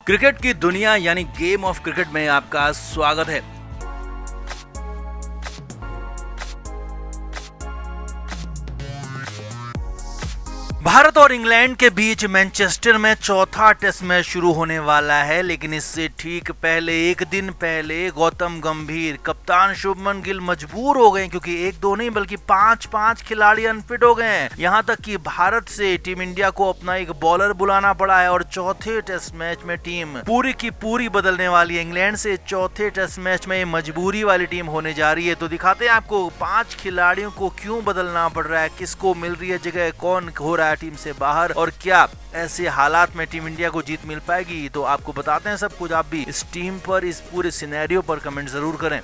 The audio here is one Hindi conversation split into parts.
क्रिकेट की दुनिया यानी गेम ऑफ क्रिकेट में आपका स्वागत है। भारत और इंग्लैंड के बीच मैनचेस्टर में चौथा टेस्ट मैच शुरू होने वाला है, लेकिन इससे ठीक पहले एक दिन पहले गौतम गंभीर, कप्तान शुभमन गिल मजबूर हो गए क्योंकि एक दो नहीं बल्कि पांच खिलाड़ी अनफिट हो गए हैं। यहां तक कि भारत से टीम इंडिया को अपना एक बॉलर बुलाना पड़ा है और चौथे टेस्ट मैच में टीम पूरी की पूरी बदलने वाली है। इंग्लैंड से चौथे टेस्ट मैच में मजबूरी वाली टीम होने जा रही है। तो दिखाते हैं आपको 5 खिलाड़ियों को क्यों बदलना पड़ रहा है, किसको मिल रही है जगह, कौन हो रहा है टीम से बाहर और क्या ऐसे हालात में टीम इंडिया को जीत मिल पाएगी। तो आपको बताते हैं सब कुछ। आप भी इस टीम पर, इस पूरे सिनेरियो पर कमेंट जरूर करें।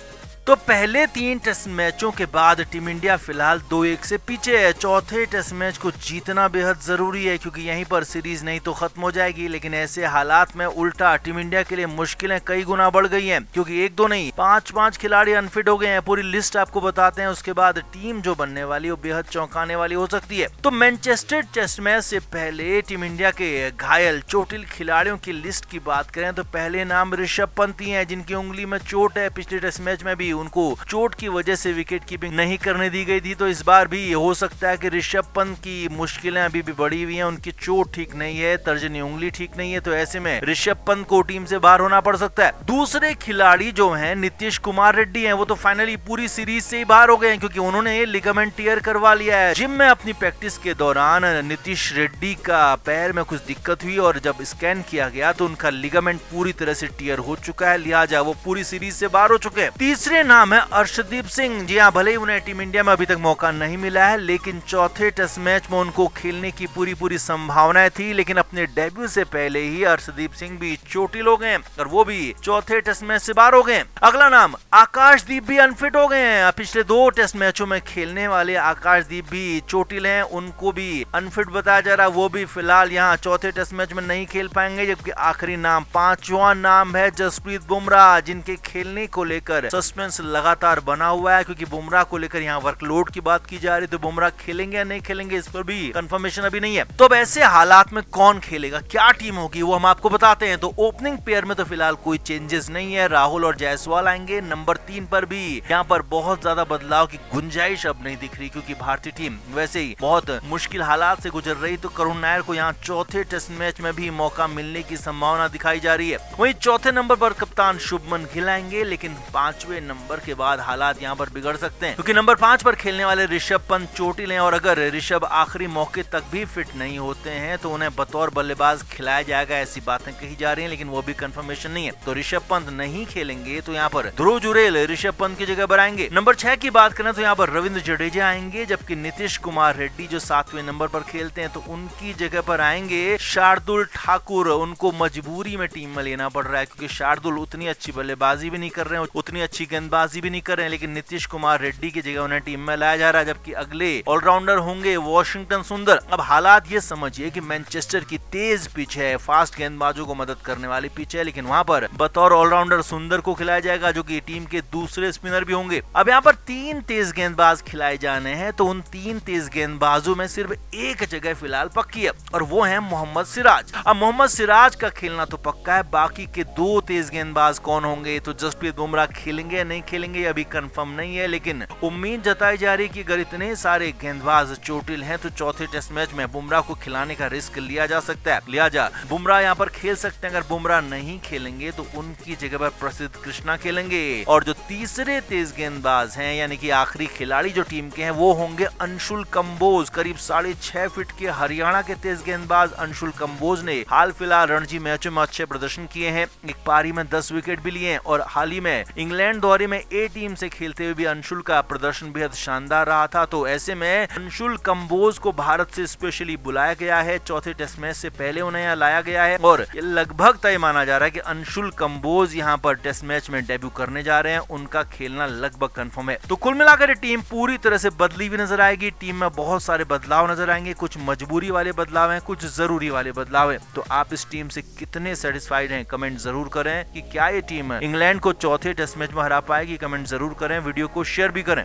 तो पहले 3 टेस्ट मैचों के बाद टीम इंडिया फिलहाल 2-1 से पीछे है। चौथे टेस्ट मैच को जीतना बेहद जरूरी है क्योंकि यहीं पर सीरीज नहीं तो खत्म हो जाएगी। लेकिन ऐसे हालात में उल्टा टीम इंडिया के लिए मुश्किलें कई गुना बढ़ गई हैं क्योंकि एक दो नहीं 5 खिलाड़ी अनफिट हो गए हैं। पूरी लिस्ट आपको बताते हैं, उसके बाद टीम जो बनने वाली है वो बेहद चौंकाने वाली हो सकती है। तो मैनचेस्टर टेस्ट मैच से पहले टीम इंडिया के घायल चोटिल खिलाड़ियों की लिस्ट की बात करें तो पहले नाम ऋषभ पंत ही है, जिनकी उंगली में चोट है। पिछले टेस्ट मैच में भी उनको चोट की वजह से विकेट कीपिंग नहीं करने दी गई थी। तो इस बार भी हो सकता है कि ऋषभ पंत की मुश्किलें अभी भी बढ़ी हुई हैं, उनकी चोट ठीक नहीं है, तर्जनी उंगली ठीक नहीं है। तो ऐसे में ऋषभ पंत को टीम से बाहर होना पड़ सकता है। दूसरे खिलाड़ी जो हैं नीतीश कुमार रेड्डी हैं, वो तो फाइनली पूरी सीरीज से ही बाहर हो गए हैं क्योंकि उन्होंने लिगामेंट टियर करवा लिया है। जिम में अपनी प्रैक्टिस के दौरान नीतीश रेड्डी का पैर में कुछ दिक्कत हुई और जब स्कैन किया गया तो उनका लिगामेंट पूरी तरह से टियर हो चुका है, लिहाजा वो पूरी सीरीज से बाहर हो चुके हैं। तीसरे नाम है अर्शदीप सिंह। जी हाँ, भले ही उन्हें टीम इंडिया में अभी तक मौका नहीं मिला है लेकिन चौथे टेस्ट मैच में उनको खेलने की पूरी संभावनाएं थी। लेकिन अपने डेब्यू से पहले ही अर्शदीप सिंह भी चोटिल हो गए और वो भी चौथे टेस्ट मैच से बाहर हो गए। अगला नाम आकाशदीप भी अनफिट हो गए हैं। पिछले 2 टेस्ट मैचों में खेलने वाले आकाशदीप भी चोटिल हैं, उनको भी अनफिट बताया जा रहा है। वो भी फिलहाल यहाँ चौथे टेस्ट मैच में नहीं खेल पाएंगे। जबकि आखिरी नाम 5वां नाम है जसप्रीत बुमराह, जिनके खेलने को लेकर सस्पेंस लगातार बना हुआ है क्योंकि बुमराह को लेकर यहाँ वर्कलोड की बात की जा रही है। तो बुमराह खेलेंगे या नहीं खेलेंगे इस पर भी कंफर्मेशन अभी नहीं है। तो अब ऐसे हालात में कौन खेलेगा, क्या टीम होगी, वो हम आपको बताते हैं। तो ओपनिंग पेयर में तो फिलहाल कोई चेंजेस नहीं है, राहुल और जायसवाल आएंगे। नंबर 3 पर भी यहाँ पर बहुत ज्यादा बदलाव की गुंजाइश अब नहीं दिख रही क्योंकि भारतीय टीम वैसे ही बहुत मुश्किल हालात से गुजर रही। तो करुण नायर को यहाँ चौथे टेस्ट मैच में भी मौका मिलने की संभावना दिखाई जा रही है। वहीं चौथे नंबर पर कप्तान शुभमन गिल आएंगे, लेकिन 5वें नंबर के बाद हालात यहाँ पर बिगड़ सकते हैं क्योंकि नंबर 5 पर खेलने वाले ऋषभ पंत चोटिल हैं और अगर ऋषभ आखिरी मौके तक भी फिट नहीं होते हैं तो उन्हें बतौर बल्लेबाज खिलाया जाएगा, ऐसी बातें कही जा रही हैं, लेकिन वो भी कंफर्मेशन नहीं है। तो ऋषभ पंत नहीं खेलेंगे तो यहाँ पर ध्रुव जुरेल ऋषभ पंत की जगह पर आएंगे। नंबर 6 की बात करें तो यहाँ पर रविंद्र जडेजा आएंगे, जबकि नीतीश कुमार रेड्डी जो 7वें नंबर पर खेलते हैं तो उनकी जगह पर आएंगे शार्दुल ठाकुर। उनको मजबूरी में टीम में लेना पड़ रहा है क्योंकि शार्दुल उतनी अच्छी बल्लेबाजी भी नहीं कर रहे हैं, उतनी अच्छी गेंदबाजी भी नहीं कर रहे हैं, लेकिन नीतीश कुमार रेड्डी की जगह उन्हें टीम में लाया जा रहा है। जबकि अगले ऑलराउंडर होंगे वॉशिंगटन सुंदर। अब हालात ये समझिए कि मैनचेस्टर की तेज पिच है, फास्ट गेंदबाजों को मदद करने वाली पिच है, लेकिन वहां पर बतौर ऑलराउंडर सुंदर को खिलाया जाएगा जो कि टीम के दूसरे स्पिनर भी होंगे। अब यहाँ पर 3 तेज गेंदबाज खिलाए जाने हैं तो उन 3 तेज गेंदबाजों में सिर्फ एक जगह फिलहाल पक्की है और वो है मोहम्मद सिराज। अब मोहम्मद सिराज का खेलना तो पक्का है, बाकी के 2 तेज गेंदबाज कौन होंगे, तो जसप्रीत बुमराह खेलेंगे या नहीं खेलेंगे अभी कंफर्म नहीं है, लेकिन उम्मीद जताई जा रही है कि अगर इतने सारे गेंदबाज चोटिल हैं तो चौथे टेस्ट मैच में बुमराह को खिलाने का रिस्क लिया जा सकता है, लिहाजा बुमराह यहाँ पर खेल सकते हैं। अगर बुमराह नहीं खेलेंगे तो उनकी जगह पर प्रसिद्ध कृष्णा खेलेंगे और जो तीसरे तेज गेंदबाज हैं यानी कि आखिरी खिलाड़ी जो टीम के हैं वो होंगे अंशुल कंबोज। करीब 6.5 फीट के हरियाणा के तेज गेंदबाज अंशुल कंबोज ने हाल फिलहाल रणजी मैचों में अच्छे प्रदर्शन किए हैं, एक पारी में 10 विकेट भी लिए हैं और हाल ही में इंग्लैंड दौरे में ए टीम से खेलते हुए भी अंशुल का प्रदर्शन बेहद शानदार रहा था। तो ऐसे में अंशुल कंबोज को भारत से स्पेशली बुलाया गया है, चौथे टेस्ट मैच से पहले उन्हें यहाँ लाया गया है और ये लगभग तय माना जा रहा है कि अंशुल कंबोज यहाँ पर टेस्ट मैच में डेब्यू करने जा रहे हैं, उनका खेलना लगभग कंफर्म है। तो कुल मिलाकर टीम पूरी तरह से बदली हुई नजर आएगी। टीम में बहुत सारे बदलाव नजर आएंगे, कुछ मजबूरी वाले बदलाव हैं, कुछ जरूरी वाले बदलाव हैं। तो आप इस टीम से कितने सेटिस्फाइड हैं कमेंट जरूर करें कि क्या ये टीम इंग्लैंड को चौथे टेस्ट मैच में हरा पाएगी, कमेंट जरूर करें, वीडियो को शेयर भी करें।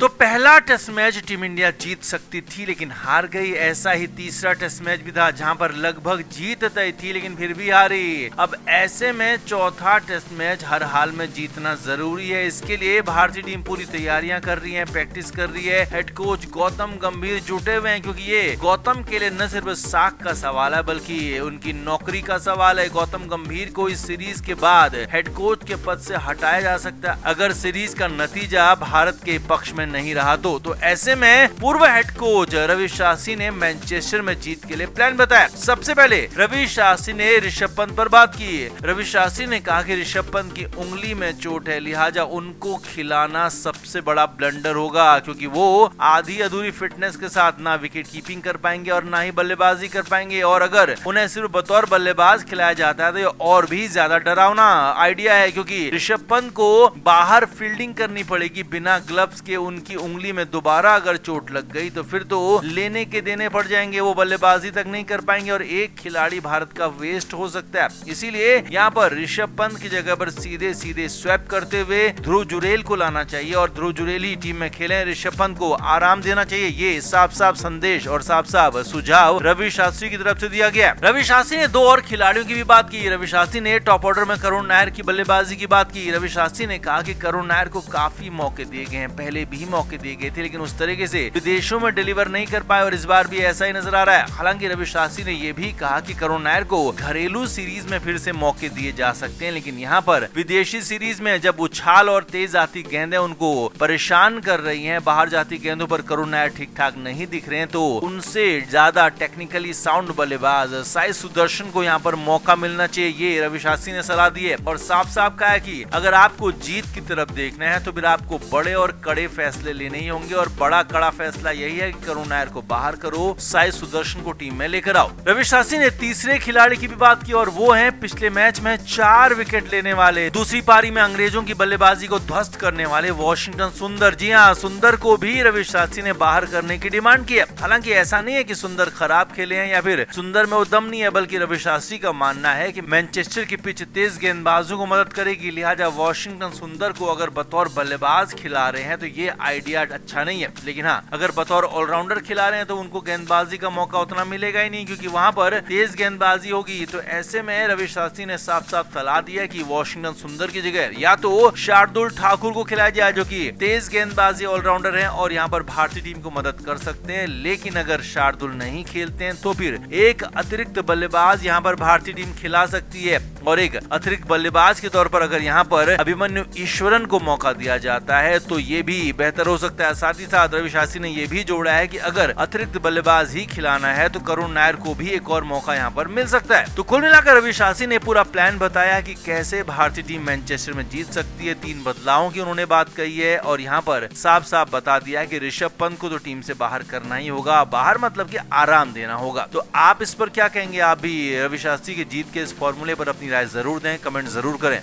तो पहला टेस्ट मैच टीम इंडिया जीत सकती थी लेकिन हार गई। ऐसा ही तीसरा टेस्ट मैच भी था जहां पर लगभग जीत तय थी लेकिन फिर भी हारी। अब ऐसे में चौथा टेस्ट मैच हर हाल में जीतना जरूरी है। इसके लिए भारतीय टीम पूरी तैयारियां कर रही है, प्रैक्टिस कर रही है। हेड कोच गौतम गंभीर जुटे हुए हैं क्योंकि ये गौतम के लिए न सिर्फ साख का सवाल है बल्कि उनकी नौकरी का सवाल है। गौतम गंभीर को इस सीरीज के बाद हेड कोच के पद से हटाया जा सकता है अगर सीरीज का नतीजा भारत के पक्ष में नहीं रहा तो ऐसे में पूर्व हेड कोच रवि शास्त्री ने मैनचेस्टर में जीत के लिए प्लान बताया। सबसे पहले रवि शास्त्री ने ऋषभ पंत पर बात की। रवि शास्त्री ने कहा कि ऋषभ पंत की उंगली में चोट है, लिहाजा उनको खिलाना सबसे बड़ा ब्लंडर होगा क्योंकि वो आधी अधूरी फिटनेस के साथ ना विकेट कीपिंग कर पाएंगे और ना ही बल्लेबाजी कर पाएंगे। और अगर उन्हें सिर्फ बतौर बल्लेबाज खिलाया जाता है तो ये और भी ज्यादा डरावना आइडिया है क्योंकि ऋषभ पंत को बाहर फील्डिंग करनी पड़ेगी बिना ग्लव्स के। उनकी उंगली में दोबारा अगर चोट लग गई तो फिर तो लेने के देने पड़ जाएंगे, वो बल्लेबाजी तक नहीं कर पाएंगे और एक खिलाड़ी भारत का वेस्ट हो सकता है। इसीलिए यहाँ पर ऋषभ पंत की जगह पर सीधे सीधे स्वैप करते हुए ध्रुव जुरेल को लाना चाहिए और ध्रुव जुरेल ही टीम में खेले। ऋषभ पंत को आराम देना चाहिए, ये साफ साफ संदेश और साफ साफ सुझाव रवि शास्त्री की तरफ से दिया गया। रवि शास्त्री ने दो और खिलाड़ियों की भी बात की। रवि शास्त्री ने टॉप ऑर्डर में करुण नायर की बल्लेबाजी की बात की। रवि शास्त्री ने कहा कि करुण नायर को काफी मौके दिए गए हैं, पहले भी मौके दिए गए थे लेकिन उस तरीके से विदेशों में डिलीवर नहीं कर पाए और इस बार भी ऐसा ही नजर आ रहा है। हालांकि रवि शास्त्री ने यह भी कहा कि करुण नायर को घरेलू सीरीज में फिर से मौके दिए जा सकते हैं लेकिन यहाँ पर विदेशी सीरीज में जब उछाल और तेज आती गेंदें उनको परेशान कर रही हैं, बाहर जाती गेंदों पर करुण नायर ठीक ठाक नहीं दिख रहे हैं तो उनसे ज्यादा टेक्निकली साउंड बल्लेबाज साई सुदर्शन को यहाँ पर मौका मिलना चाहिए, ये रवि शास्त्री ने सलाह दी है। और साफ साफ कहा है कि अगर आपको जीत की तरफ देखना है तो फिर आपको बड़े और कड़े फैसले लेने ही होंगे और बड़ा कड़ा फैसला यही है कि करुण नायर को बाहर करो, साई सुदर्शन को टीम में लेकर आओ। रवि शास्त्री ने तीसरे खिलाड़ी की भी बात की और वो है पिछले मैच में 4 विकेट लेने वाले, दूसरी पारी में अंग्रेजों की बल्लेबाजी को ध्वस्त करने वाले वॉशिंगटन सुंदर। जी हाँ, सुंदर को भी रवि शास्त्री ने बाहर करने की डिमांड की है। हालांकि ऐसा नहीं है कि सुंदर खराब खेले हैं या फिर सुंदर में वो दम नहीं है, बल्कि रवि शास्त्री का मानना है कि मैनचेस्टर की पिच तेज गेंदबाजों को मदद करेगी, लिहाजा वॉशिंगटन सुंदर को अगर बतौर बल्लेबाज खिला रहे हैं तो ये आइडिया अच्छा नहीं है। लेकिन हाँ, अगर बतौर ऑलराउंडर खिला रहे हैं तो उनको गेंदबाजी का मौका उतना मिलेगा ही नहीं क्योंकि वहां पर तेज गेंदबाजी होगी। तो ऐसे में रवि शास्त्री ने साफ साफ सलाह दिया कि वॉशिंगटन सुंदर की जगह या तो शार्दुल ठाकुर को खिलाया जाए जो कि तेज गेंदबाजी ऑलराउंडर हैं और यहाँ पर भारतीय टीम को मदद कर सकते हैं। लेकिन अगर शार्दुल नहीं खेलते हैं तो फिर एक अतिरिक्त बल्लेबाज यहाँ पर भारतीय टीम खिला सकती है और एक अतिरिक्त बल्लेबाज के तौर पर अगर यहाँ पर अभिमन्यु ईश्वरन को मौका दिया जाता है तो ये भी बेहतर हो सकता है। साथ ही साथ रवि शास्त्री ने यह भी जोड़ा है कि अगर अतिरिक्त बल्लेबाज ही खिलाना है तो करुण नायर को भी एक और मौका यहाँ पर मिल सकता है। तो कुल मिलाकर रवि शास्त्री ने पूरा प्लान बताया कि कैसे भारतीय टीम मैनचेस्टर में जीत सकती है। 3 बदलावों की उन्होंने बात कही है और यहाँ पर साफ साफ बता दिया कि ऋषभ पंत को तो टीम से बाहर करना ही होगा, बाहर मतलब कि आराम देना होगा। तो आप इस पर क्या कहेंगे? आप भी रवि शास्त्री की जीत के इस फॉर्मूले पर अपनी राय जरूर दें, कमेंट जरूर करें।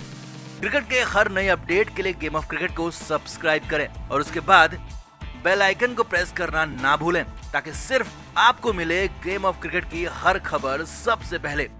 क्रिकेट के हर नए अपडेट के लिए गेम ऑफ क्रिकेट को सब्सक्राइब करें और उसके बाद बेल आइकन को प्रेस करना ना भूलें ताकि सिर्फ आपको मिले गेम ऑफ क्रिकेट की हर खबर सबसे पहले।